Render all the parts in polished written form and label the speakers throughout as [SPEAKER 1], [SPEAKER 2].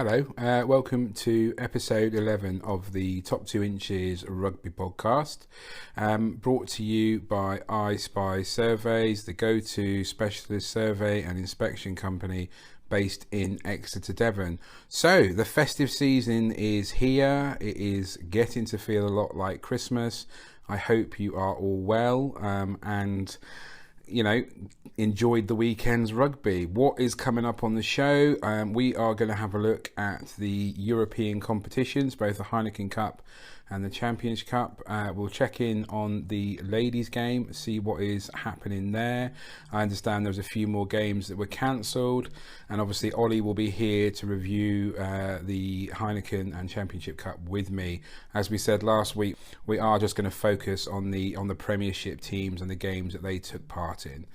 [SPEAKER 1] Hello, welcome to episode 11 of the Top 2 Inches Rugby podcast, brought to you by I Spy Surveys, the go-to specialist survey and inspection company based in Exeter, Devon. So, the festive season is here. It is getting to feel a lot like Christmas. I hope you are all well and enjoyed the weekend's rugby. What is coming up on the show? We are going to have a look at the European competitions, both the Heineken Cup and the Champions Cup. We'll check in on the ladies' game, see what is happening there. I understand there's a few more games that were cancelled, and obviously Ollie will be here to review the Heineken and Championship Cup with me. As we said last week, we are just going to focus on the Premiership teams and the games that they took part in.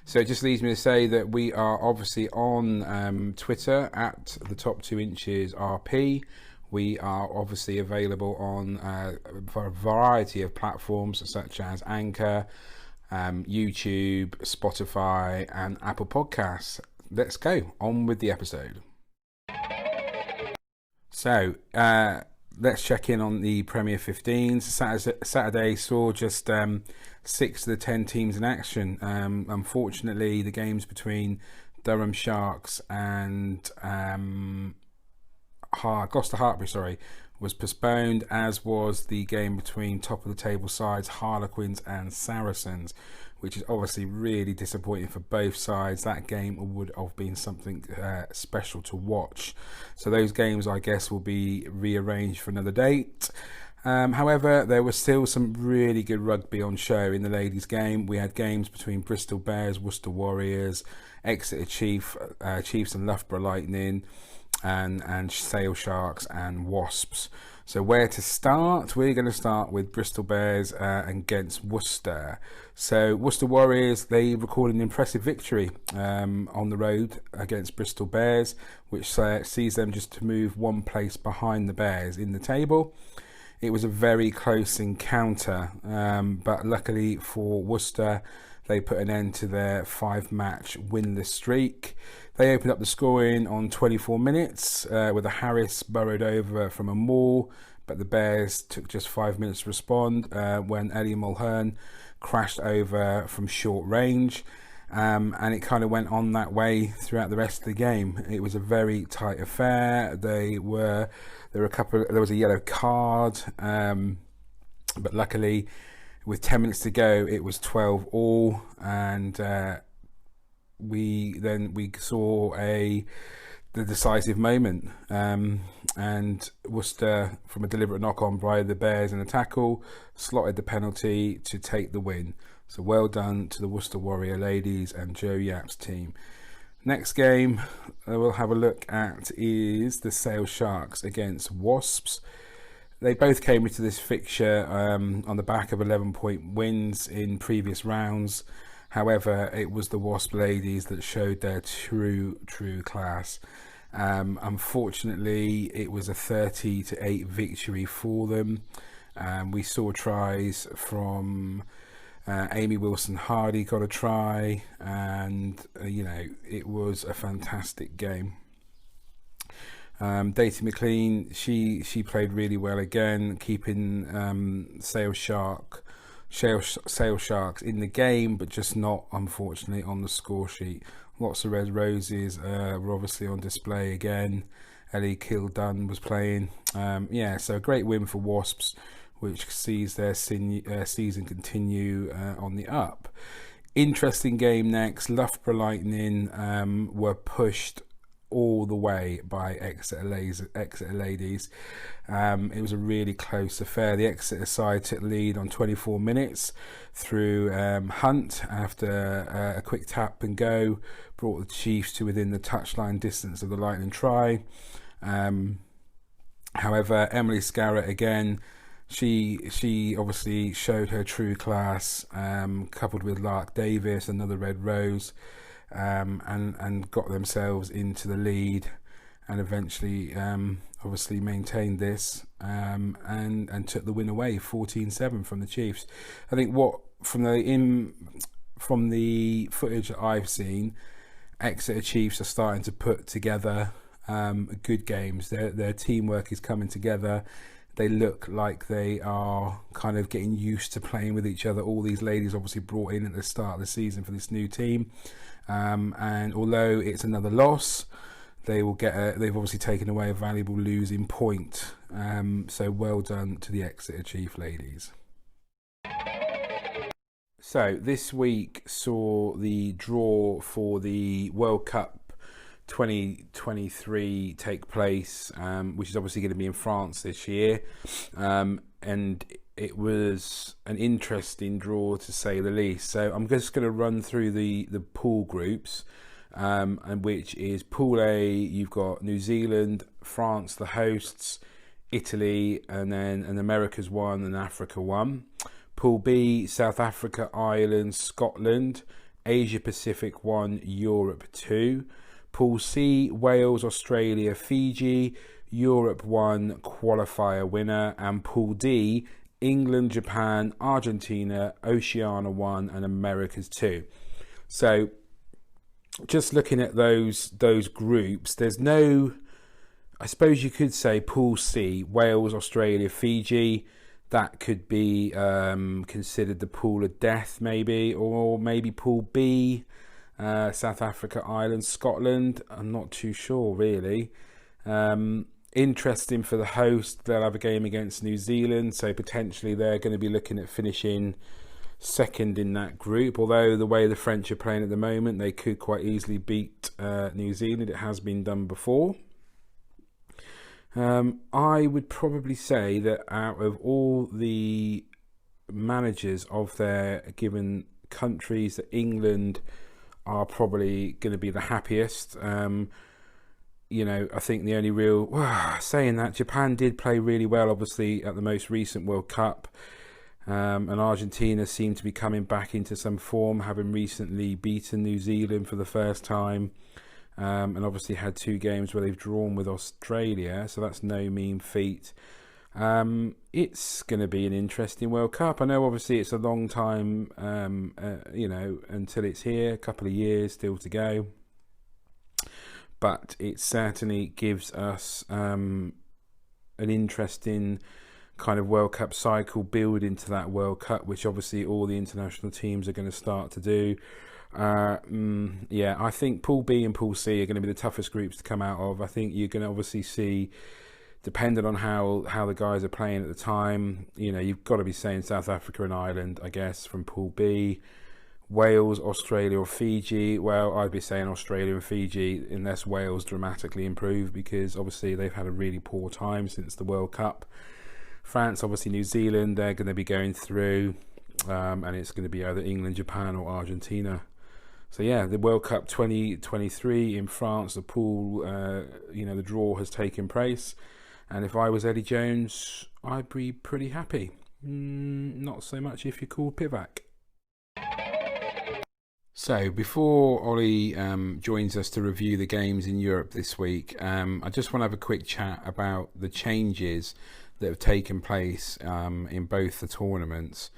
[SPEAKER 1] So it just leaves me to say that we are obviously on Twitter at the Top 2 Inches RP. We are obviously available on for a variety of platforms such as Anchor, YouTube, Spotify and Apple Podcasts. Let's go on with the episode. So let's check in on the Premier 15s. Saturday saw just 6 of the 10 teams in action. Unfortunately, the games between Durham Sharks and Gloucester Hartpury, was postponed, as was the game between top of the table sides Harlequins and Saracens, which is obviously really disappointing for both sides. That game would have been something special to watch. So those games, I guess, will be rearranged for another date. However, there was still some really good rugby on show in the ladies' game. We had games between Bristol Bears, Worcester Warriors, Exeter Chiefs and Loughborough Lightning, and Sale Sharks and Wasps. So where to start? We're going to start with Bristol Bears against Worcester. So Worcester Warriors, they recorded an impressive victory on the road against Bristol Bears, which sees them just to move one place behind the Bears in the table. It was a very close encounter, but luckily for Worcester, they put an end to their 5-match winless streak. They opened up the scoring on 24 minutes with a Harris burrowed over from a maul, but the Bears took just 5 minutes to respond when Ellie Mulhern crashed over from short range. And it kind of went on that way throughout the rest of the game. It was a very tight affair. There was a yellow card, but luckily, with 10 minutes to go, it was 12-all, and we saw the decisive moment, and Worcester, from a deliberate knock-on by the Bears in a tackle, slotted the penalty to take the win. So well done to the Worcester Warrior ladies and Joe Yapp's team. Next game we'll have a look at is the Sale Sharks against Wasps. They both came into this fixture on the back of 11-point wins in previous rounds. However, it was the Wasp ladies that showed their true class. Unfortunately, it was a 30-8 victory for them. We saw tries from Amy Wilson-Hardy got a try, and it was a fantastic game. Daisy McLean, she played really well again, keeping Sale Sharks in the game, but just not, unfortunately, on the score sheet. Lots of red roses were obviously on display again. Ellie Kildunn was playing. So a great win for Wasps, which sees their season continue on the up. Interesting game next. Loughborough Lightning were pushed all the way by Exeter ladies. It was a really close affair. The Exeter side took lead on 24 minutes through Hunt after a quick tap and go brought the Chiefs to within the touchline distance of the Lightning try. However, Emily Scarrett again, she obviously showed her true class, coupled with Lark Davis, another red rose, and got themselves into the lead, and eventually obviously maintained this and took the win away 14-7 from the Chiefs. I think from the footage that I've seen, Exeter Chiefs are starting to put together good games. Their teamwork is coming together. They look like they are kind of getting used to playing with each other. All these ladies obviously brought in at the start of the season for this new team, and although it's another loss, they will get. They've obviously taken away a valuable losing point. So well done to the Exeter Chief ladies. So this week saw the draw for the World Cup 2023 take place, which is obviously going to be in France this year, and it was an interesting draw to say the least. So I'm just going to run through the pool groups, and which is Pool A. You've got New Zealand, France, the hosts, Italy, and then an Americas 1 and Africa 1. Pool B, South Africa, Ireland, Scotland, Asia Pacific 1, Europe 2. Pool C, Wales, Australia, Fiji, Europe 1 qualifier winner, and Pool D, England, Japan, Argentina, Oceania 1 and Americas 2. So just looking at those groups, there's no, I suppose you could say Pool C, Wales, Australia, Fiji, that could be considered the pool of death maybe, or maybe Pool B, South Africa, Ireland, Scotland. I'm not too sure really. Interesting for the host, they'll have a game against New Zealand, so potentially they're going to be looking at finishing second in that group, although the way the French are playing at the moment, they could quite easily beat New Zealand. It has been done before. I would probably say that out of all the managers of their given countries, that England are probably going to be the happiest. You know, I think the only real, saying that, Japan did play really well, obviously, at the most recent World Cup. And Argentina seemed to be coming back into some form, having recently beaten New Zealand for the first time. And obviously had 2 games where they've drawn with Australia, so that's no mean feat. It's going to be an interesting World Cup. I know obviously it's a long time, you know, until it's here, a couple of years still to go. But it certainly gives us an interesting kind of World Cup cycle build into that World Cup, which obviously all the international teams are going to start to do. Yeah, I think Pool B and Pool C are going to be the toughest groups to come out of. I think you're going to obviously see, depending on how the guys are playing at the time, you know, you've got to be saying South Africa and Ireland, I guess, from Pool B. Wales, Australia or Fiji. Well, I'd be saying Australia and Fiji, unless Wales dramatically improve, because obviously they've had a really poor time since the World Cup. France, obviously New Zealand, they're going to be going through, and it's going to be either England, Japan or Argentina. So yeah, the World Cup 2023 in France, the pool, you know, the draw has taken place. And if I was Eddie Jones, I'd be pretty happy. Not so much if you're called Pivac. So before Ollie joins us to review the games in Europe this week, I just want to have a quick chat about the changes that have taken place in both the tournaments.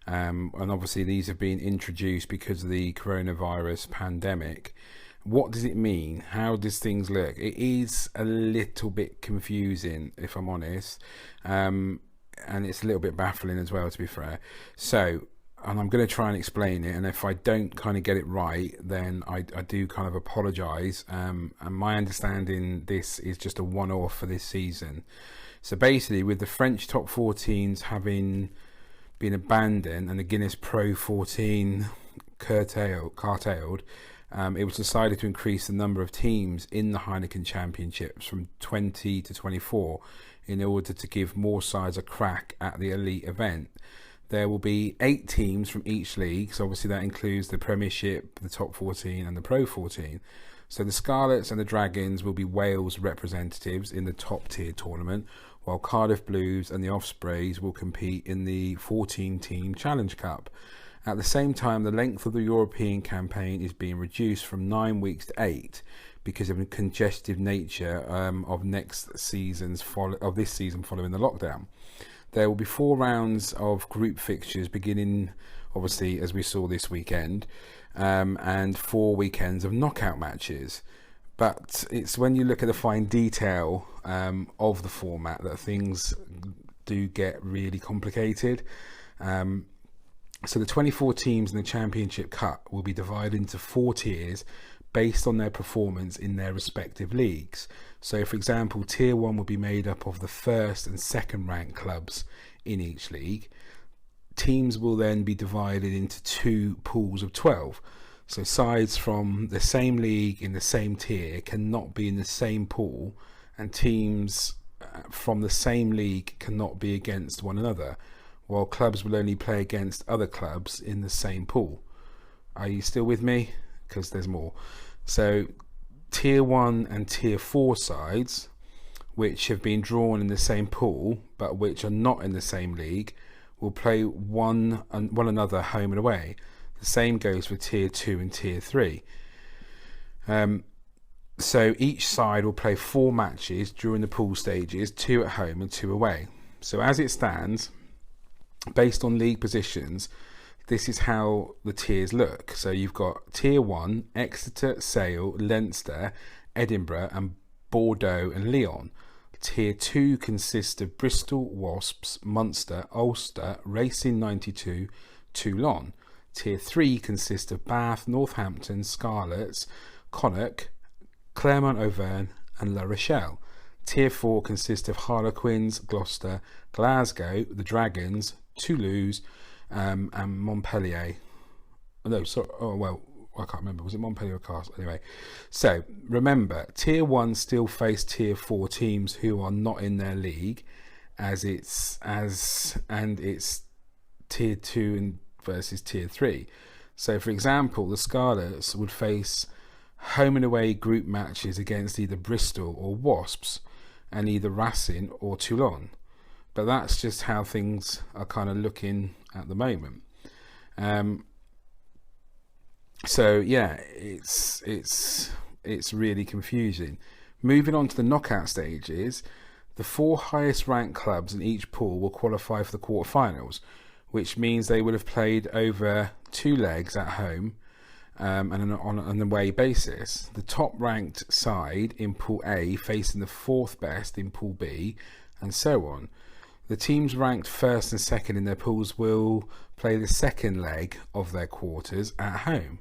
[SPEAKER 1] And obviously these have been introduced because of the coronavirus pandemic. What does it mean? How does things look? It is a little bit confusing, if I'm honest. And it's a little bit baffling as well, to be fair. So, and I'm going to try and explain it. And if I don't kind of get it right, then I do kind of apologise. And my understanding, this is just a one-off for this season. So basically, with the French top 14s having been abandoned and the Guinness Pro 14 curtailed, it was decided to increase the number of teams in the Heineken Championships from 20 to 24 in order to give more sides a crack at the elite event. There will be 8 teams from each league, so obviously that includes the Premiership, the top 14 and the Pro 14. So the Scarlets and the Dragons will be Wales representatives in the top tier tournament, while Cardiff Blues and the Ospreys will compete in the 14-team Challenge Cup. At the same time, the length of the European campaign is being reduced from 9 weeks to 8 because of the congestive nature of this season following the lockdown. There will be 4 rounds of group fixtures beginning, obviously, as we saw this weekend, and 4 weekends of knockout matches. But it's when you look at the fine detail of the format that things do get really complicated. So the 24 teams in the Championship Cup will be divided into 4 tiers based on their performance in their respective leagues. So for example, Tier 1 will be made up of the first and second ranked clubs in each league. Teams will then be divided into 2 pools of 12. So sides from the same league in the same tier cannot be in the same pool, and teams from the same league cannot be against one another, while clubs will only play against other clubs in the same pool. Are you still with me? Because there's more. So Tier 1 and Tier 4 sides, which have been drawn in the same pool but which are not in the same league, will play one another home and away. The same goes for Tier 2 and Tier 3. So each side will play 4 matches during the pool stages, 2 at home and 2 away. So as it stands, based on league positions, this is how the tiers look. So you've got Tier 1, Exeter, Sale, Leinster, Edinburgh and Bordeaux and Lyon. Tier 2 consists of Bristol, Wasps, Munster, Ulster, Racing 92, Toulon. Tier 3 consists of Bath, Northampton, Scarlets, Connacht, Clermont Auvergne and La Rochelle. Tier 4 consists of Harlequins, Gloucester, Glasgow, the Dragons, Toulouse and Montpellier. No, sorry, I can't remember. Was it Montpellier or Castle? Anyway, so remember, Tier 1 still face Tier 4 teams who are not in their league, and it's Tier 2 versus Tier 3. So for example, the Scarlets would face home and away group matches against either Bristol or Wasps and either Racing or Toulon. But that's just how things are kind of looking at the moment. So yeah, it's really confusing. Moving on to the knockout stages, the 4 highest ranked clubs in each pool will qualify for the quarterfinals, which means they would have played over 2 legs at home and on an away basis. The top ranked side in Pool A facing the 4th best in Pool B, and so on. The teams ranked first and second in their pools will play the second leg of their quarters at home.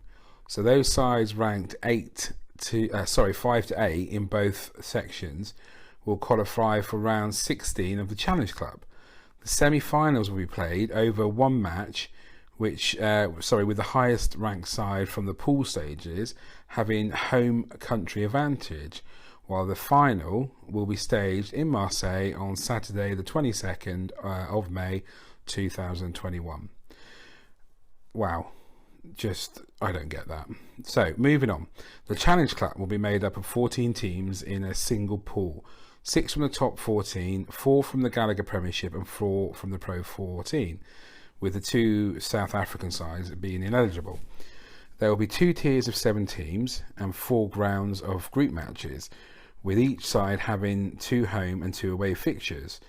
[SPEAKER 1] So those sides ranked 5 to 8 in both sections will qualify for round 16 of the Challenge Club. The semi-finals will be played over 1 match, with the highest ranked side from the pool stages having home country advantage, while the final will be staged in Marseille on Saturday the 22nd of May 2021. Wow, I don't get that. So moving on, the Challenge Club will be made up of 14 teams in a single pool, 6 from the top 14, 4 from the Gallagher Premiership and 4 from the Pro 14, with the 2 South African sides being ineligible. There will be 2 tiers of 7 teams and 4 rounds of group matches, with each side having 2 home and 2 away fixtures.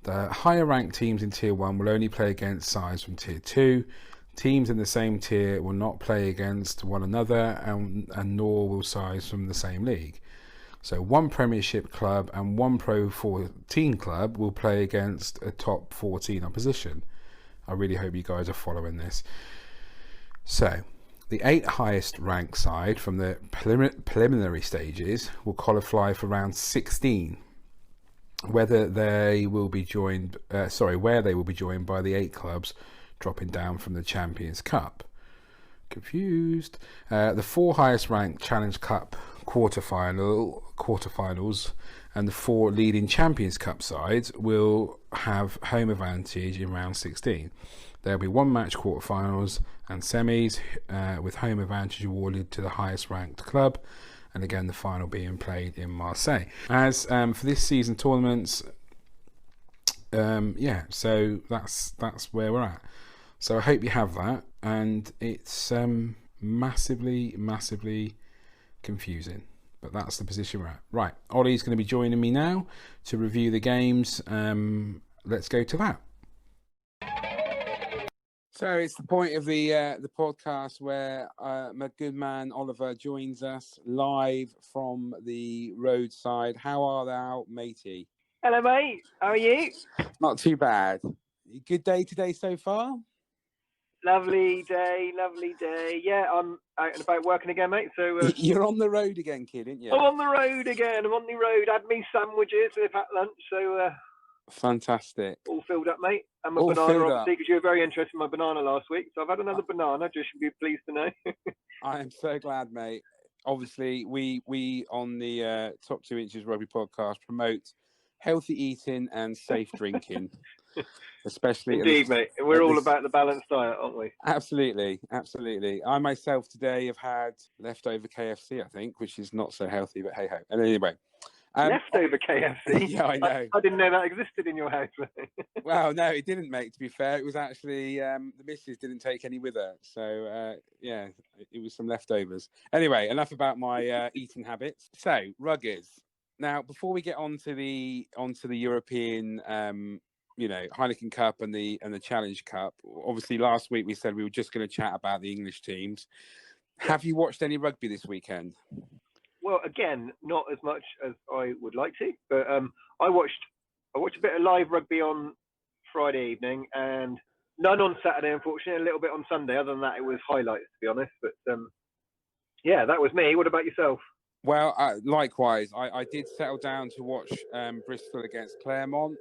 [SPEAKER 1] The higher ranked teams in Tier 1 will only play against sides from Tier 2. Teams in the same tier will not play against one another, and nor will sides from the same league. So 1 Premiership club and 1 Pro 14 club will play against a top 14 opposition. I really hope you guys are following this. So the 8 highest ranked side from the preliminary stages will qualify for round 16, where they will be joined by the 8 clubs dropping down from the Champions Cup. Confused. The 4 highest ranked Challenge Cup quarterfinals and the 4 leading Champions Cup sides will have home advantage in round 16. There will be 1 match quarterfinals and semis, with home advantage awarded to the highest ranked club, and again the final being played in Marseille. As for this season tournaments, so that's where we're at. So I hope you have that, and it's massively confusing, but that's the position we're at. Right, Ollie's going to be joining me now to review the games. Let's go to that. So it's the point of the podcast where my good man Oliver joins us live from the roadside. How are thou, matey?
[SPEAKER 2] Hello, mate. How are you?
[SPEAKER 1] Not too bad. Good day today so far?
[SPEAKER 2] Lovely day. Yeah, I'm out and about working again, mate. So
[SPEAKER 1] you're on the road again, kid, aren't you?
[SPEAKER 2] I'm on the road again. I'm on the road. Had me sandwiches if at lunch. So
[SPEAKER 1] fantastic.
[SPEAKER 2] All filled up, mate. And my banana, obviously, because you were very interested in my banana last week. So I've had another banana. Just should be pleased to know.
[SPEAKER 1] I am so glad, mate. Obviously, we on the Top 2 Inches Rugby podcast promote healthy eating and safe drinking. Especially
[SPEAKER 2] indeed, mate. We're all about the balanced diet, aren't we?
[SPEAKER 1] Absolutely. I myself today have had leftover KFC, I think, which is not so healthy, but hey ho. And anyway,
[SPEAKER 2] leftover KFC.
[SPEAKER 1] Yeah, I know.
[SPEAKER 2] I didn't know that existed in your house.
[SPEAKER 1] Well, no, it didn't, mate. To be fair, it was actually the missus didn't take any with her, so yeah, it was some leftovers. Anyway, enough about my eating habits. So, ruggers. Now, before we get onto the European, Heineken Cup and the Challenge Cup. Obviously, last week we said we were just going to chat about the English teams. Have you watched any rugby this weekend?
[SPEAKER 2] Well, again, not as much as I would like to, but I watched a bit of live rugby on Friday evening and none on Saturday, unfortunately. A little bit on Sunday. Other than that, it was highlights, to be honest. But yeah, that was me. What about yourself?
[SPEAKER 1] Well, likewise, I did settle down to watch Bristol against Claremont.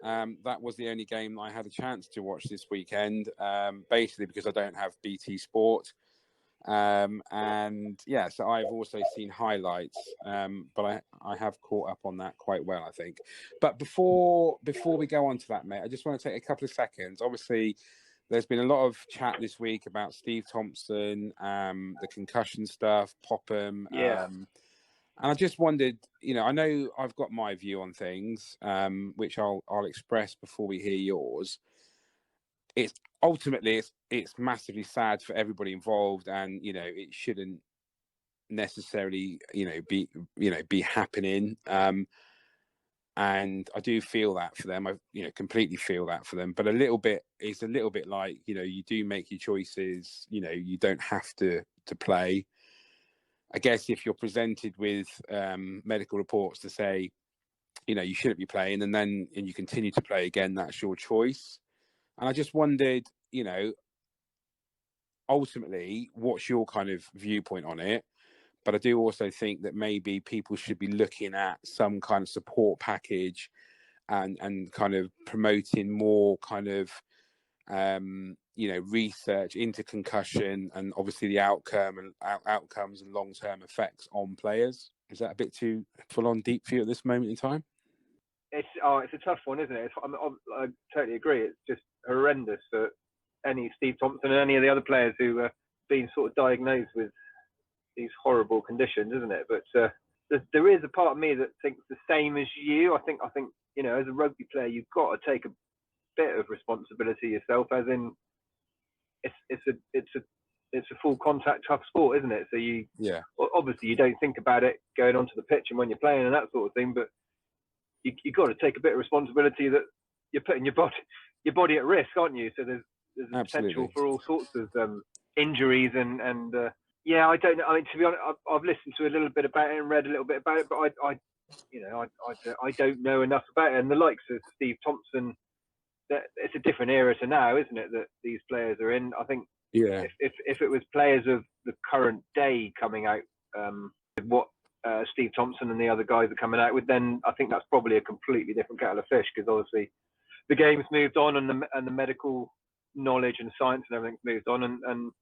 [SPEAKER 1] That was the only game I had a chance to watch this weekend, basically because I don't have BT Sport. And yeah, so I've also seen highlights, but I have caught up on that quite well, I think. But before we go on to that, mate, I just want to take a couple of seconds. Obviously, there's been a lot of chat this week about Steve Thompson, the concussion stuff, Popham.
[SPEAKER 2] Yeah.
[SPEAKER 1] And I just wondered, I know I've got my view on things, which I'll express before we hear yours. It's ultimately massively sad for everybody involved, and it shouldn't necessarily be happening. And I do feel that for them. I completely feel that for them. But it's a little bit like you do make your choices. You don't have to play. I guess if you're presented with medical reports to say, you shouldn't be playing, and you continue to play again, that's your choice. And I just wondered, ultimately, what's your kind of viewpoint on it? But I do also think that maybe people should be looking at some kind of support package and kind of promoting more kind of, research into concussion and obviously the outcomes and long-term effects on players. Is that a bit too full-on deep for you at this moment in time?
[SPEAKER 2] It's a tough one, isn't it? I totally agree. It's just horrendous for any Steve Thompson and any of the other players who have been sort of diagnosed with these horrible conditions, isn't it? But there is a part of me that thinks the same as you. I think as a rugby player, you've got to take a bit of responsibility yourself. As in, it's a full contact tough sport, isn't it? So obviously you don't think about it going onto the pitch and when you're playing and that sort of thing, but you've got to take a bit of responsibility that you're putting your body at risk, aren't you? So there's a potential for all sorts of injuries and yeah, I don't know. I mean, to be honest, I've listened to a little bit about it and read a little bit about it, but I don't know enough about it. And the likes of Steve Thompson, it's a different era to now, isn't it? That these players are in. I think if it was players of the current day coming out with what Steve Thompson and the other guys are coming out with, then I think that's probably a completely different kettle of fish, because obviously the game's moved on and the medical knowledge and science and everything's moved on. And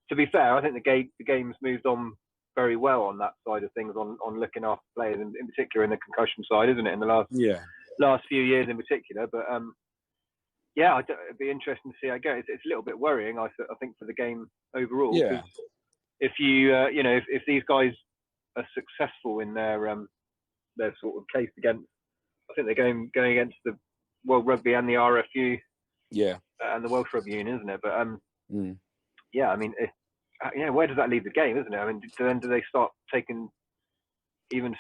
[SPEAKER 2] to be fair, I think the game's moved on very well on that side of things, on looking after players, in particular in the concussion side, isn't it? In the last few years in particular. But yeah, it'd be interesting to see how it goes. It's a little bit worrying, I think, for the game overall.
[SPEAKER 1] Yeah.
[SPEAKER 2] If you, if these guys are successful in their sort of case against, I think they're going against the World Rugby and the RFU, and the Welsh Rugby Union, isn't it? But yeah, I mean, where does that leave the game, isn't it? I mean, then do they start taking even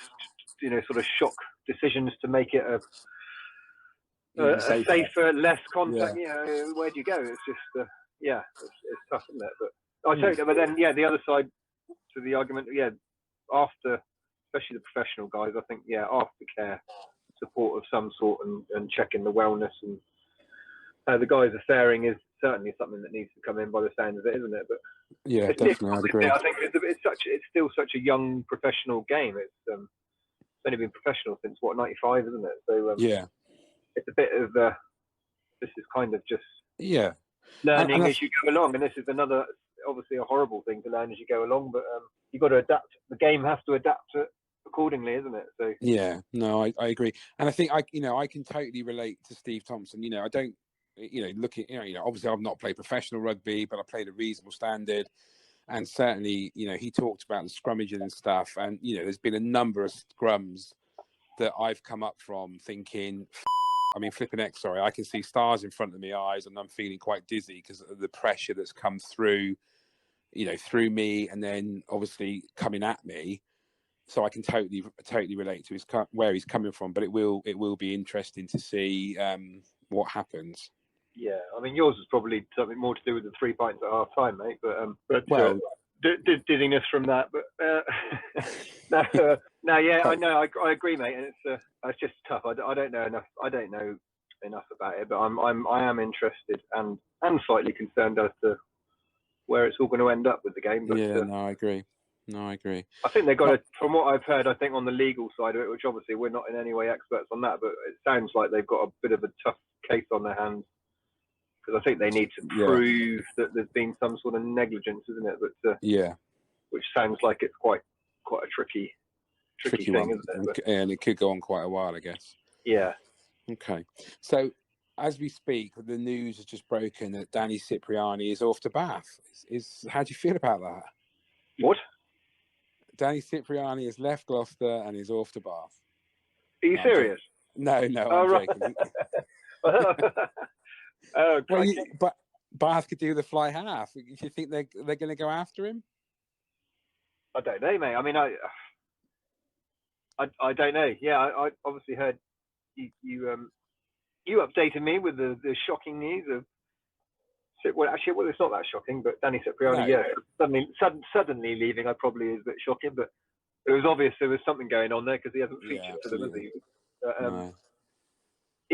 [SPEAKER 2] sort of shock decisions to make it a safer, less contact? Where do you go? It's just it's tough, isn't it? But I totally. But then, the other side to the argument, after, especially the professional guys, I think, aftercare support of some sort and checking the wellness and how the guys are faring is certainly something that needs to come in by the sound of it, isn't it? But
[SPEAKER 1] yeah, definitely, I'd agree.
[SPEAKER 2] I think it's still such a young professional game. It's only been professional since 95, isn't it? So it's a bit of this is kind of just learning as you go along, and this is another, obviously a horrible thing to learn as you go along, but you've got to adapt. The game has to adapt to it accordingly, isn't it? So
[SPEAKER 1] I agree, and I think I can totally relate to Steve Thompson. I don't obviously I've not played professional rugby, but I played a reasonable standard, and certainly he talked about the scrummaging and stuff, and there's been a number of scrums that I've come up from thinking, flipping heck, sorry, I can see stars in front of my eyes, and I'm feeling quite dizzy because of the pressure that's come through through me, and then obviously coming at me. So I can totally relate to where he's coming from, but it will be interesting to see what happens.
[SPEAKER 2] Yeah, yours is probably something more to do with the 3 pints at half time, mate. But dizziness from that. But I know, I agree, mate. And it's just tough. I don't know enough. I don't know enough about it, but I am interested and slightly concerned as to where it's all going to end up with the game. But,
[SPEAKER 1] I agree.
[SPEAKER 2] I think they've got from what I've heard, I think on the legal side of it, which obviously we're not in any way experts on that, but it sounds like they've got a bit of a tough case on their hands, because I think they need to prove that there's been some sort of negligence, isn't it? But which sounds like it's quite a tricky thing,
[SPEAKER 1] one,
[SPEAKER 2] isn't it?
[SPEAKER 1] And it could go on quite a while, I guess.
[SPEAKER 2] Yeah.
[SPEAKER 1] Okay. So as we speak, the news has just broken that Danny Cipriani is off to Bath. How do you feel about that?
[SPEAKER 2] What?
[SPEAKER 1] Danny Cipriani has left Gloucester and is off to Bath.
[SPEAKER 2] Are you serious?
[SPEAKER 1] No, I'm joking. But Bath could do the fly half. Do you think they're going to go after him?
[SPEAKER 2] I don't know, mate. I don't know. Yeah, I obviously heard you updated me with the shocking news of. Well, actually, it's not that shocking, but Danny Cipriani, suddenly leaving, probably is a bit shocking, but it was obvious there was something going on there because he hasn't featured for them, has he?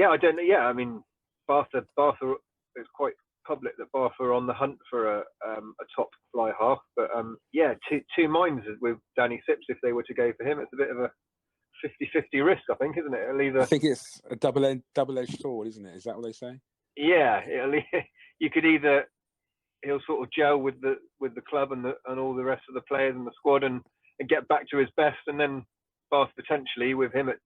[SPEAKER 2] I don't know. Yeah, Bath it's quite public that Bath are on the hunt for a top fly half, but two minds with Danny Cips if they were to go for him. It's a bit of a 50-50 risk, I think, isn't it?
[SPEAKER 1] I think it's a double-edged sword, isn't it? Is that what they say?
[SPEAKER 2] Yeah, you could either he'll sort of gel with the club and all the rest of the players and the squad and get back to his best, and then Bath potentially with him at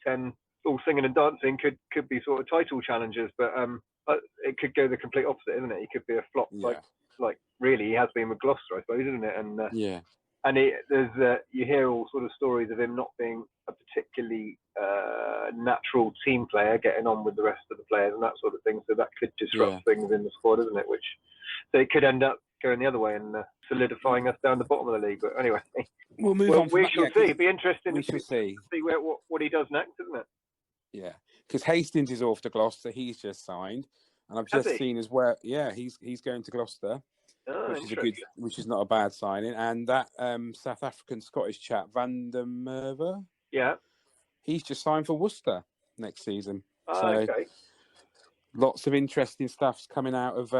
[SPEAKER 2] 10, all singing and dancing could be sort of title challengers, but it could go the complete opposite, isn't it? He could be a flop, like really he has been with Gloucester, I suppose, isn't it? And and there's you hear all sort of stories of him not being a particularly natural team player, getting on with the rest of the players and that sort of thing. So that could disrupt things in the squad, isn't it? So it could end up going the other way and solidifying us down the bottom of the league. But anyway,
[SPEAKER 1] we'll move on.
[SPEAKER 2] We shall see. It'd be interesting
[SPEAKER 1] to see
[SPEAKER 2] what he does next, isn't it?
[SPEAKER 1] Yeah, because Hastings is off to Gloucester. He's just signed, and I've just seen as well. Yeah, he's going to Gloucester. Which is not a bad signing. And that South African Scottish chap Van der Merwe, he's just signed for Worcester next season. Lots of interesting stuff's coming out of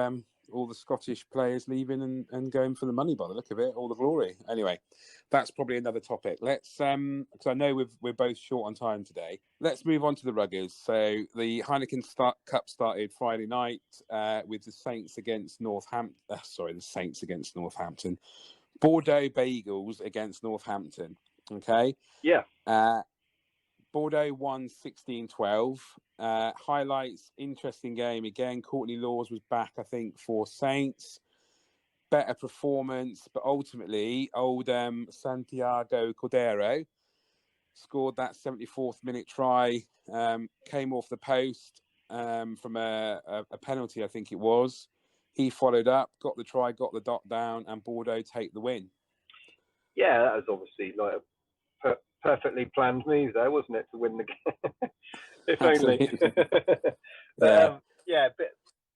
[SPEAKER 1] all the Scottish players leaving and going for the money by the look of it, all the glory. Anyway, that's probably another topic. Let's, because I know we're both short on time today. Let's move on to the ruggers. So the Heineken Cup started Friday night with the Saints against Northampton. The Saints against Northampton. Bordeaux Bagels against Northampton. Okay.
[SPEAKER 2] Yeah.
[SPEAKER 1] Bordeaux won 16-12. Highlights, interesting game. Again, Courtney Laws was back, I think, for Saints. Better performance, but ultimately, old Santiago Cordero scored that 74th minute try, came off the post from a penalty, I think it was. He followed up, got the try, got the dot down, and Bordeaux take the win.
[SPEAKER 2] Yeah, that was obviously like a perfectly planned move there, wasn't it, to win the game? If only.
[SPEAKER 1] Yeah.
[SPEAKER 2] Yeah,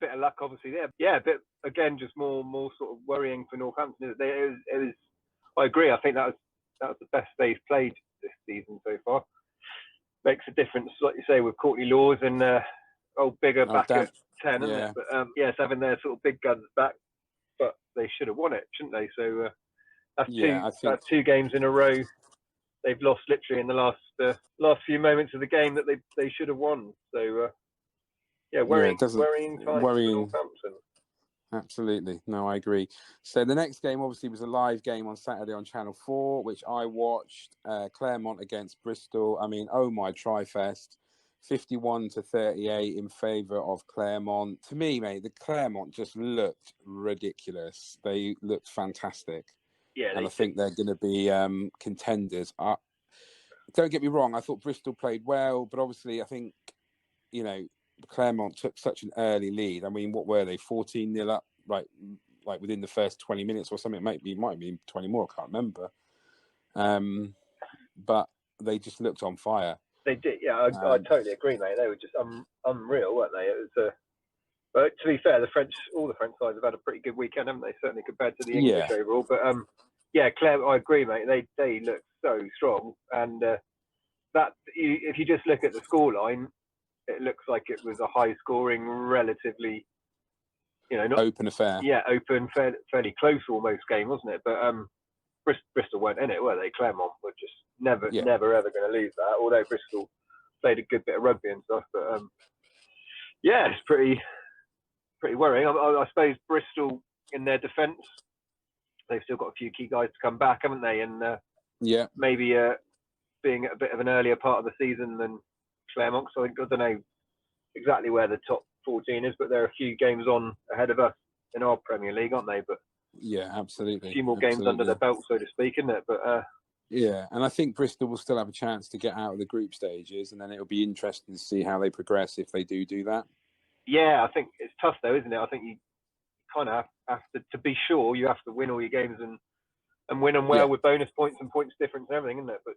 [SPEAKER 2] bit of luck, obviously there. Yeah, but again, just more sort of worrying for Northampton. It was. I agree. I think that was the best they've played this season so far. Makes a difference, like you say, with Courtney Laws and Bigger back at 10, isn't it? But it's having their sort of big guns back, but they should have won it, shouldn't they? So that's two games in a row they've lost literally in the last few moments of the game that they should have won. So worrying times for Northampton.
[SPEAKER 1] Absolutely. No, I agree. So the next game obviously was a live game on Saturday on Channel 4, which I watched, Claremont against Bristol. I mean, oh my Tri-Fest, 51-38 in favour of Claremont. To me, mate, the Claremont just looked ridiculous. They looked fantastic.
[SPEAKER 2] Yeah,
[SPEAKER 1] and I think they're going to be contenders. Don't get me wrong, I thought Bristol played well, but obviously I think, Claremont took such an early lead. I mean, what were they, 14-0 up, right, like within the first 20 minutes or something? It might be 20 more, I can't remember. But they just looked on fire.
[SPEAKER 2] They did, yeah, I totally agree, mate. They were just unreal, weren't they? It was, but to be fair, all the French sides have had a pretty good weekend, haven't they? Certainly compared to the English overall. But Claire, I agree, mate. They look so strong, and if you just look at the scoreline, it looks like it was a high-scoring, relatively, not
[SPEAKER 1] open affair.
[SPEAKER 2] Yeah, open, fairly close almost game, wasn't it? But Bristol weren't in it, were they? Claremont were just never ever going to lose that. Although Bristol played a good bit of rugby and stuff, but it's pretty worrying. I suppose Bristol, in their defence, they've still got a few key guys to come back, haven't they? And maybe being at a bit of an earlier part of the season than Claremont. So I don't know exactly where the top 14 is, but they're a few games on ahead of us in our Premier League, aren't they? But
[SPEAKER 1] absolutely.
[SPEAKER 2] A few more games under their belt, so to speak, isn't it? But
[SPEAKER 1] and I think Bristol will still have a chance to get out of the group stages, and then it'll be interesting to see how they progress if they do that.
[SPEAKER 2] Yeah, I think it's tough though, isn't it? I think you kind of have to be sure you have to win all your games and win them well with bonus points and points difference and everything, isn't it? But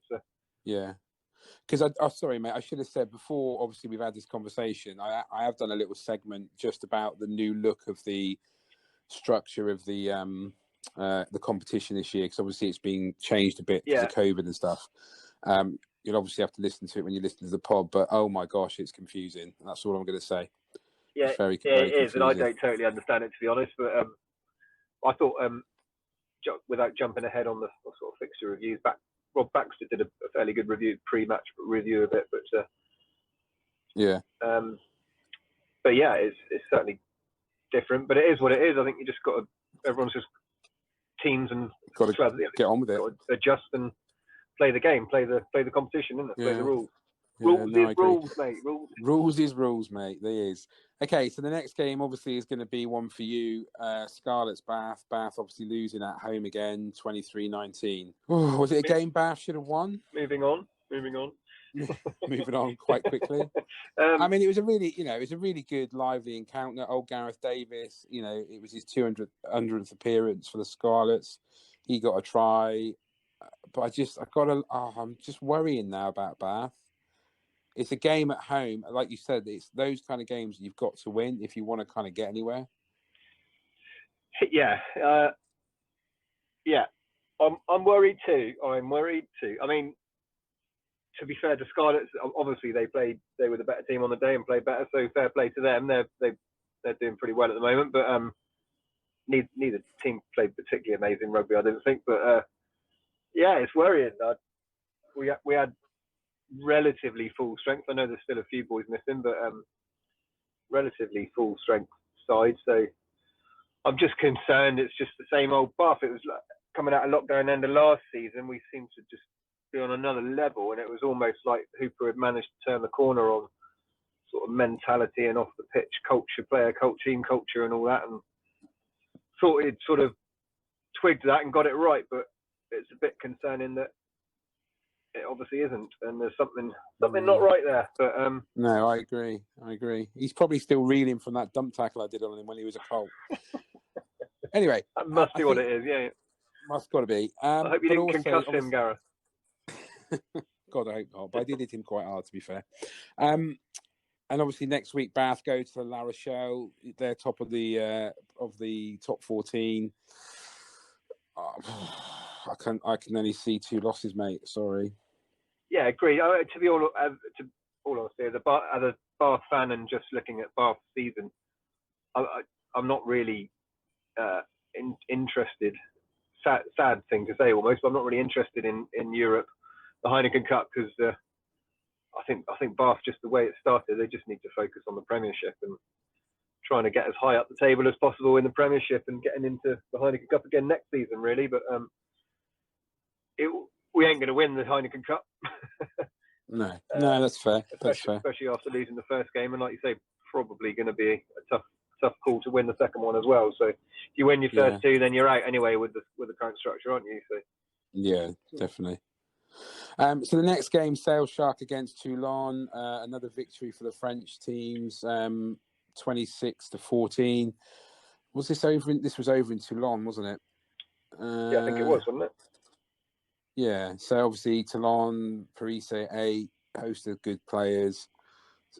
[SPEAKER 1] because sorry, mate, I should have said before. Obviously, we've had this conversation. I have done a little segment just about the new look of the structure of the competition this year, because obviously it's been changed a bit because of COVID and stuff. You'll obviously have to listen to it when you listen to the pod, but oh my gosh, it's confusing. That's all I'm going to say.
[SPEAKER 2] Yeah,
[SPEAKER 1] it's very
[SPEAKER 2] it is, and I don't totally understand it, to be honest. But I thought, without jumping ahead on the sort of fixture reviews, Rob Baxter did a fairly good pre-match review of it. But it's certainly different. But it is what it is. I think you just got to. Everyone's just teams and
[SPEAKER 1] got to get on with it.
[SPEAKER 2] Got to adjust and play the game, play the competition, isn't it? Play the rules. Rules, mate.
[SPEAKER 1] Rules is rules, mate. There is. Okay, so the next game obviously is going to be one for you. Scarlet's Bath. Bath obviously losing at home again, 23-19. Oh, was it a game Bath should have won?
[SPEAKER 2] Moving on.
[SPEAKER 1] Moving on quite quickly. I mean, it was a really good, lively encounter. Old Gareth Davis, it was his 200th appearance for the Scarlets. He got a try, but I'm just worrying now about Bath. It's a game at home. Like you said, it's those kind of games you've got to win if you want to kind of get anywhere.
[SPEAKER 2] Yeah. I'm worried too. I mean, to be fair to Scarlets, obviously they were the better team on the day and played better, so fair play to them. They're doing pretty well at the moment, but neither team played particularly amazing rugby, I didn't think. But it's worrying. We had relatively full strength. I know there's still a few boys missing, but relatively full strength side. So I'm just concerned it's just the same old Bath. It was like coming out of lockdown end of last season, we seemed to just be on another level, and it was almost like Hooper had managed to turn the corner on sort of mentality and off the pitch culture, player culture, team culture and all that, and thought he'd sort of twigged that and got it right, but it's a bit concerning that it obviously isn't, and there's something not right there. But
[SPEAKER 1] no, I agree. He's probably still reeling from that dump tackle I did on him when he was a Colt. Anyway,
[SPEAKER 2] that must be what it is. Yeah,
[SPEAKER 1] must got to be.
[SPEAKER 2] I hope you didn't concuss him, Gareth.
[SPEAKER 1] God, I hope not. But I did hit him quite hard, to be fair. And obviously next week Bath go to La Rochelle. They're top of the top 14. I can only see 2 losses, mate. Sorry.
[SPEAKER 2] Yeah, agree. To be all honesty, as a Bath fan and just looking at Bath's season, I'm not really interested. Sad thing to say almost, but I'm not really interested in Europe, the Heineken Cup, because I think Bath, just the way it started, they just need to focus on the Premiership and trying to get as high up the table as possible in the Premiership and getting into the Heineken Cup again next season, really. But we ain't going to win the Heineken Cup.
[SPEAKER 1] No, that's fair.
[SPEAKER 2] Especially after losing the first game, and like you say, probably going to be a tough call to win the second one as well. So if you win your first 2, then you're out anyway with the current structure, aren't you? So
[SPEAKER 1] yeah, definitely. So the next game, Sale Shark against Toulon, another victory for the French teams, 26-14. Was this over? This was over in Toulon, wasn't it?
[SPEAKER 2] Yeah, I think it was, wasn't it?
[SPEAKER 1] Yeah. So obviously Toulon, Paris A, host of good players.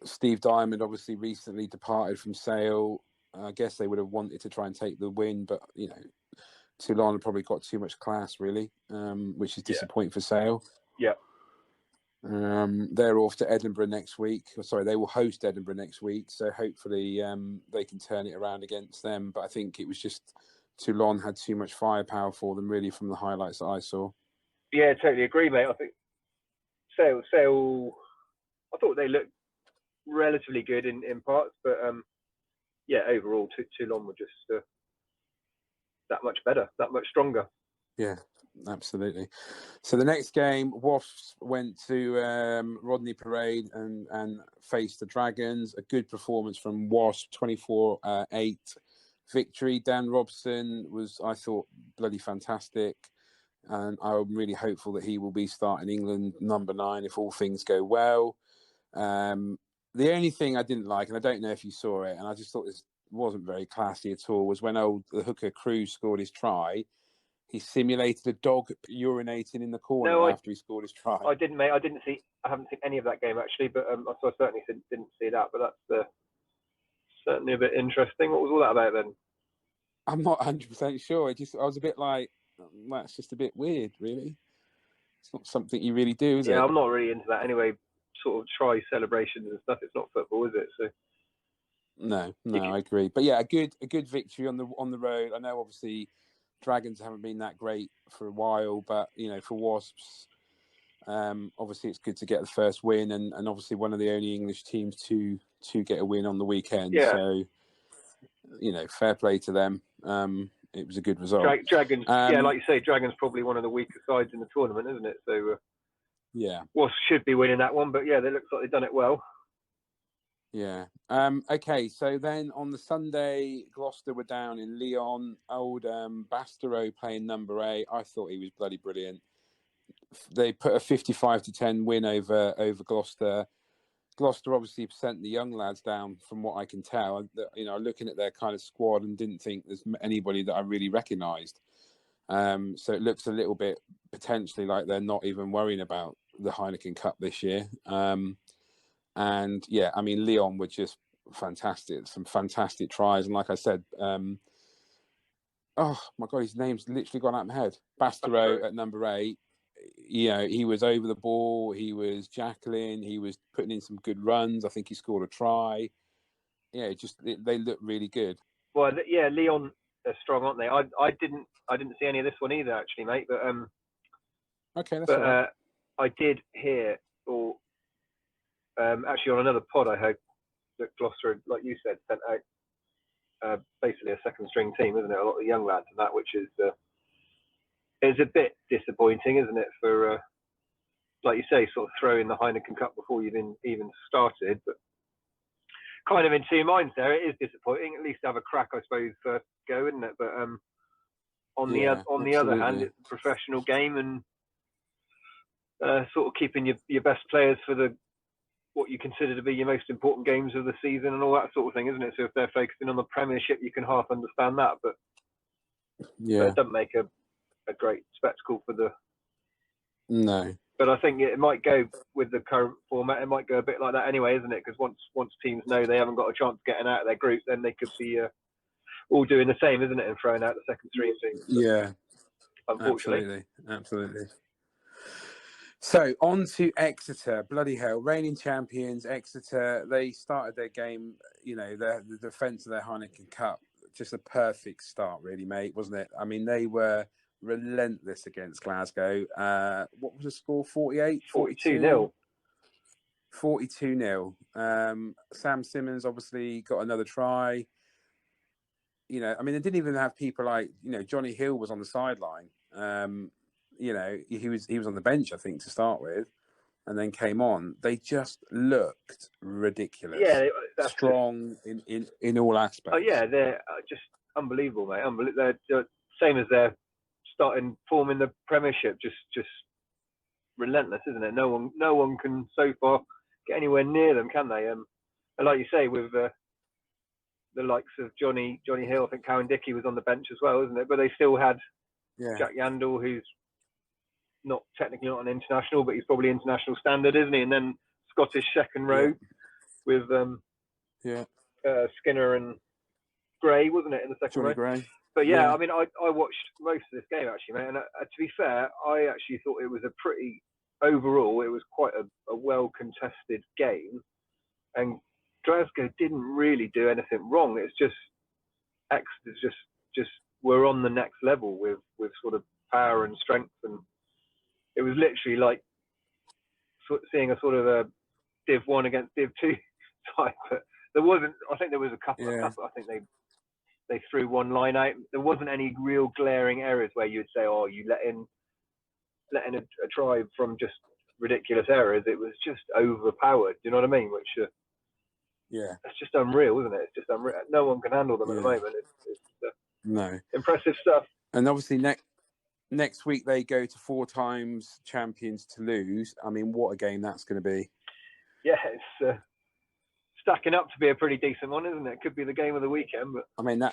[SPEAKER 1] Steve Diamond obviously recently departed from Sale. I guess they would have wanted to try and take the win, but Toulon probably got too much class, really, which is disappointing for Sale.
[SPEAKER 2] Yeah.
[SPEAKER 1] They're off to Edinburgh next week. Sorry, they will host Edinburgh next week, so hopefully they can turn it around against them. But I think it was just Toulon had too much firepower for them, really, from the highlights that I saw.
[SPEAKER 2] Yeah, totally agree, mate. I think Sale, I thought they looked relatively good in parts, but overall, Toulon were just that much better, that much stronger.
[SPEAKER 1] Yeah, absolutely. So the next game, Wasps went to Rodney Parade and faced the Dragons. A good performance from Wasp, 24-8 victory. Dan Robson was, I thought, bloody fantastic. And I'm really hopeful that he will be starting England number 9 if all things go well. The only thing I didn't like, and I don't know if you saw it, and I just thought this wasn't very classy at all, was when the hooker Cruz scored his try. He simulated a dog urinating in the corner after he scored his try.
[SPEAKER 2] I didn't, mate. I haven't seen any of that game actually, but so I certainly didn't see that. But that's certainly a bit interesting. What was all that about then?
[SPEAKER 1] I'm not 100% sure. I was a bit like, that's just a bit weird, really. It's not something you really do, is it?
[SPEAKER 2] Yeah, I'm not really into that anyway. Sort of try celebrations and stuff. It's not football, is it? So.
[SPEAKER 1] No, I agree. But yeah, a good victory on the road. I know obviously Dragons haven't been that great for a while, but for Wasps, obviously it's good to get the first win, and obviously one of the only English teams to get a win on the weekend.
[SPEAKER 2] Yeah.
[SPEAKER 1] So fair play to them. It was a good result.
[SPEAKER 2] Dragons, like you say, Dragons probably one of the weaker sides in the tournament, isn't it? So Wasps should be winning that one, but yeah, they look like they've done it well.
[SPEAKER 1] Yeah. Okay, so then on the Sunday, Gloucester were down in Lyon. Old Bastereau playing number 8. I thought he was bloody brilliant. They put a 55-10 win over Gloucester. Gloucester obviously sent the young lads down, from what I can tell. Looking at their kind of squad, and didn't think there's anybody that I really recognised. So it looks a little bit potentially like they're not even worrying about the Heineken Cup this year. And yeah, I mean, Lyon were just fantastic. Some fantastic tries. And like I said, oh my God, his name's literally gone out of my head. Bastereau at number 8. He was over the ball. He was Jacqueline. He was putting in some good runs. I think he scored a try. Yeah, they look really good.
[SPEAKER 2] Well, yeah, Lyon are strong, aren't they? I didn't see any of this one either, actually, mate. But
[SPEAKER 1] okay, that's all right.
[SPEAKER 2] I did hear, or actually on another pod, I heard that Gloucester, like you said, sent out basically a second string team, isn't it? A lot of young lads and that, which is a bit disappointing, isn't it? For like you say, sort of throwing the Heineken Cup before you've even started, but kind of in two minds there. It is disappointing. At least have a crack, I suppose, first go, isn't it? But on the other hand, it's a professional game, and sort of keeping your best players for what you consider to be your most important games of the season and all that sort of thing, isn't it? So if they're focusing on the Premiership, you can half understand that, but it doesn't make a great spectacle for the.
[SPEAKER 1] No,
[SPEAKER 2] But I think it might go with the current format. It might go a bit like that anyway, isn't it? Because once teams know they haven't got a chance of getting out of their group, then they could be all doing the same, isn't it? And throwing out the second stream teams.
[SPEAKER 1] Yeah,
[SPEAKER 2] unfortunately.
[SPEAKER 1] Absolutely. So on to Exeter. Bloody hell, reigning champions Exeter. They started their game, the defence of their Heineken Cup. Just a perfect start, really, mate, wasn't it? I mean, they were relentless against Glasgow. What was the score? 48?
[SPEAKER 2] 42-0.
[SPEAKER 1] 42-0. Sam Simmons obviously got another try. They didn't even have people like, Johnny Hill was on the sideline. He was on the bench, I think, to start with, and then came on. They just looked ridiculous.
[SPEAKER 2] Yeah,
[SPEAKER 1] that's strong in all aspects.
[SPEAKER 2] Oh yeah, they're just unbelievable, mate. They're same as they're starting forming the Premiership. Just relentless, isn't it? No one can so far get anywhere near them, can they? And like you say, with the likes of Johnny Hill, I think Cowan Dickey was on the bench as well, isn't it? But they still had Jack Yandel, who's technically not an international, but he's probably international standard, isn't he? And then Scottish second row with Skinner and Gray, wasn't it, in the second row?
[SPEAKER 1] Gray.
[SPEAKER 2] But I mean, I watched most of this game actually, mate. And to be fair, I actually thought it was overall, it was quite a well contested game. And Glasgow didn't really do anything wrong. It's just Exeter just were on the next level with sort of power and strength, and it was literally like seeing a sort of a Div 1 against Div 2 type. But there wasn't. I think there was a couple. I think they threw one line out. There wasn't any real glaring errors where you would say, "Oh, you let in a try from just ridiculous errors." It was just overpowered. Do you know what I mean? Which it's just unreal, isn't it? It's just unreal. No one can handle them at the moment. It's impressive stuff.
[SPEAKER 1] And obviously next week they go to 4 times champions Toulouse. I mean, what a game that's going to be.
[SPEAKER 2] Yeah, it's stacking up to be a pretty decent one, isn't it? It could be the game of the weekend. But
[SPEAKER 1] I mean I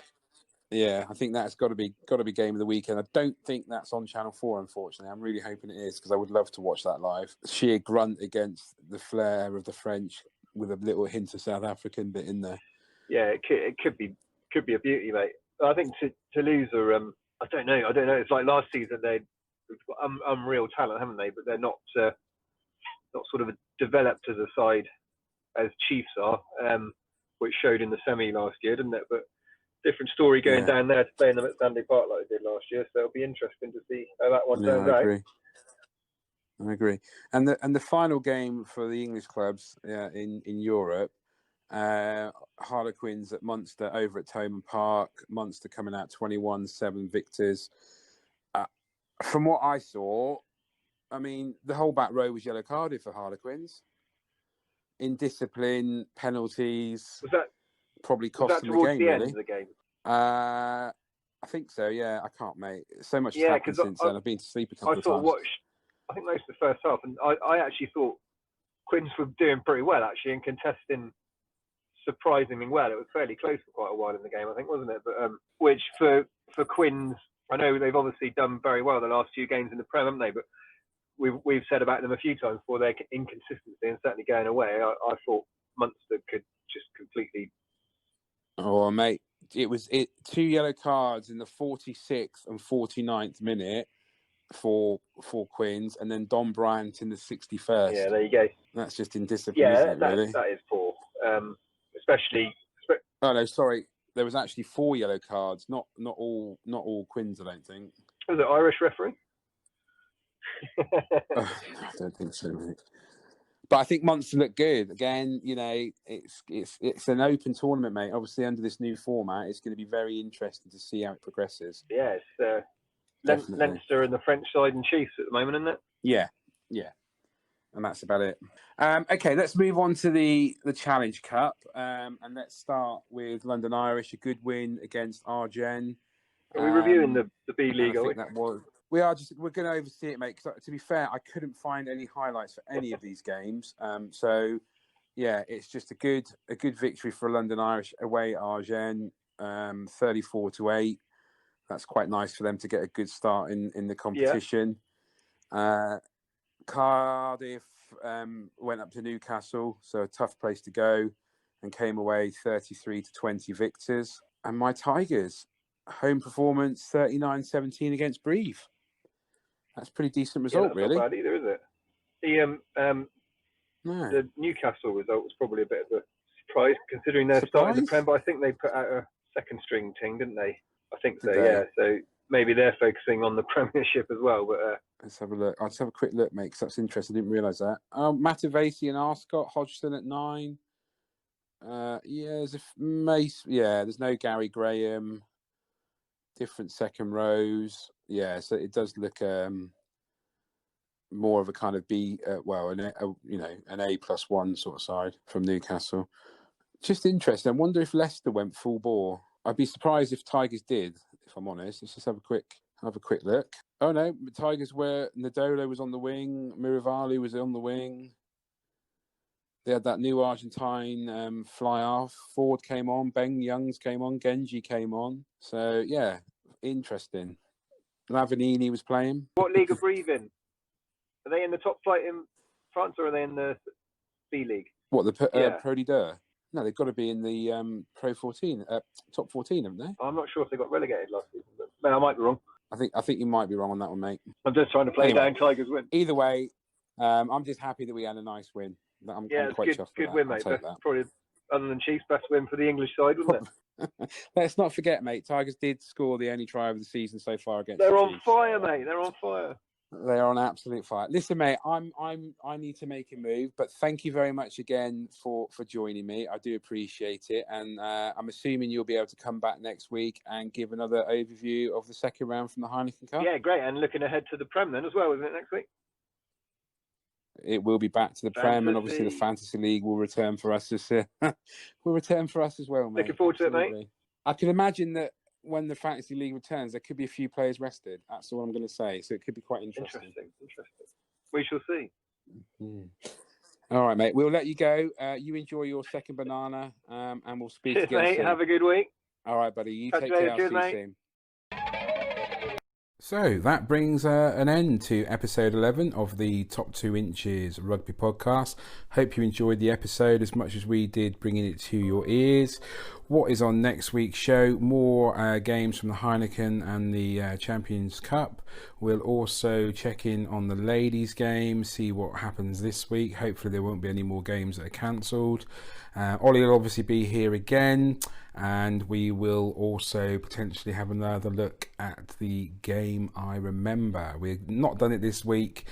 [SPEAKER 1] think that's got to be game of the weekend. I don't think that's on Channel 4, unfortunately. I'm really hoping it is, because I would love to watch that live. Sheer grunt against the flair of the French, with a little hint of South African bit in there.
[SPEAKER 2] Yeah, it could be a beauty, mate. I think Toulouse are. I don't know. It's like last season they've got unreal talent, haven't they? But they're not sort of developed as a side as Chiefs are, which showed in the semi last year, didn't it? But different story going down there to playing them at Sandy Park like they did last year. So it'll be interesting to see how that one turns out.
[SPEAKER 1] I agree. And the final game for the English clubs in Europe, Harlequins at Munster over at Thomond Park. Munster coming out 21-7 victors. From what I saw, I mean, the whole back row was yellow carded for Harlequins. Indiscipline, penalties.
[SPEAKER 2] Was that
[SPEAKER 1] probably cost them the game?
[SPEAKER 2] The
[SPEAKER 1] really.
[SPEAKER 2] End of the game?
[SPEAKER 1] I think so. Yeah, I can't, mate. So much has happened since then. I've been to sleep a couple of times.
[SPEAKER 2] I think most of the first half, and I actually thought Quins were doing pretty well actually, and contesting surprisingly well. It was fairly close for quite a while in the game, I think, wasn't it? But which for Quins, I know they've obviously done very well the last few games in the Prem, haven't they? But we've said about them a few times before their inconsistency, and certainly going away. I thought Munster could just completely.
[SPEAKER 1] Oh, mate, it was 2 yellow cards in the 46th and 49th minute for Quins, and then Don Bryant in the 61st.
[SPEAKER 2] Yeah, there you go.
[SPEAKER 1] That's just indiscipline, isn't it, really?
[SPEAKER 2] That is poor. Especially.
[SPEAKER 1] Oh no, sorry. There was actually 4 yellow cards, not all Quins, I don't think.
[SPEAKER 2] Was it Irish referee?
[SPEAKER 1] I don't think so, mate. But I think Munster looked good. Again, it's an open tournament, mate. Obviously, under this new format, it's going to be very interesting to see how it progresses.
[SPEAKER 2] Yeah, it's Leinster and the French side and Chiefs at the moment, isn't it?
[SPEAKER 1] Yeah. And that's about it. Okay, let's move on to the Challenge Cup. And let's start with London Irish, a good win against Argen.
[SPEAKER 2] Are we reviewing the B League?
[SPEAKER 1] I think that was. We're going to oversee it, mate. Because to be fair, I couldn't find any highlights for any of these games. So, yeah, it's just a good victory for London Irish away at Argen, 34-8. That's quite nice for them to get a good start in the competition. Cardiff went up to Newcastle, so a tough place to go, and came away 33-20 victors. And my Tigers, home performance 39-17 against Brive. That's a pretty decent result,
[SPEAKER 2] that's
[SPEAKER 1] really.
[SPEAKER 2] Not bad either, is it? The Newcastle result was probably a bit of a surprise, considering they're starting the Prem, but I think they put out a second string team, didn't they? I think so, yeah. So maybe they're focusing on the Premiership as well. But
[SPEAKER 1] let's have a look. I'll just have a quick look, mate, because that's interesting. I didn't realise that. Matavesi and Arscott, Hodgson at 9. There's there's no Gary Graham. Different second rows. Yeah, so it does look more of a kind of B, an A+1 sort of side from Newcastle. Just interesting. I wonder if Leicester went full bore. I'd be surprised if Tigers did, if I'm honest. Let's just have a quick look. Oh no, Tigers were Nadolo was on the wing, Miravalu was on the wing. They had that new Argentine fly half. Ford came on, Ben Youngs came on, Genji came on. So yeah, interesting. Lavanini was playing.
[SPEAKER 2] What league are Brive in? Are they in the top flight in France, or are they in the B League?
[SPEAKER 1] What, the Pro D2? No, they've got to be in the Pro 14, top 14, haven't they?
[SPEAKER 2] I'm not sure if they got relegated last season, but I might be wrong.
[SPEAKER 1] I think you might be wrong on that one, mate.
[SPEAKER 2] I'm just trying to play down Tigers win.
[SPEAKER 1] Either way, I'm just happy that we had a nice win. I'm quite chuffed with
[SPEAKER 2] good win, mate. That's probably, other than Chiefs, best win for the English side, wasn't it?
[SPEAKER 1] Let's not forget, mate. Tigers did score the only try of the season so far against.
[SPEAKER 2] They're on fire, mate. They're on fire.
[SPEAKER 1] They are on absolute fire. Listen, mate, I need to make a move, but thank you very much again for joining me. I do appreciate it, and I'm assuming you'll be able to come back next week and give another overview of the second round from the Heineken Cup.
[SPEAKER 2] Yeah, great, and looking ahead to the Prem then as well, isn't it, next week?
[SPEAKER 1] It will be back to the Prem, and obviously the Fantasy League will return for us as well, mate.
[SPEAKER 2] Looking forward to it, mate.
[SPEAKER 1] I can imagine that when the Fantasy League returns, there could be a few players rested. That's all I'm going to say. So it could be quite interesting.
[SPEAKER 2] Interesting. We shall see.
[SPEAKER 1] Mm-hmm. All right, mate. We'll let you go. You enjoy your second banana, and we'll speak again
[SPEAKER 2] mate.
[SPEAKER 1] soon.
[SPEAKER 2] Have a good week.
[SPEAKER 1] All right, buddy. You take care. I'll see you soon. So that brings an end to episode 11 of the Top 2 Inches Rugby Podcast. Hope you enjoyed the episode as much as we did bringing it to your ears. What is on next week's show? More games from the Heineken and the Champions Cup. We'll also check in on the ladies' game, see what happens this week. Hopefully there won't be any more games that are cancelled. Ollie will obviously be here again, and we will also potentially have another look at the game I remember. We've not done it this week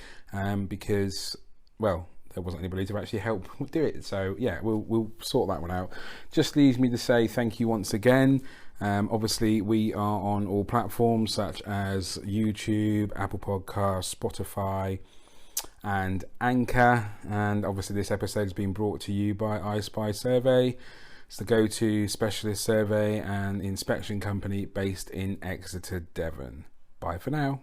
[SPEAKER 1] because, well, there wasn't anybody to actually help do it. So yeah, we'll sort that one out. Just leaves me to say thank you once again. Obviously, we are on all platforms such as YouTube, Apple Podcasts, Spotify, and Anchor. And obviously, this episode has been brought to you by iSpy Survey. It's the go-to specialist survey and inspection company based in Exeter, Devon. Bye for now.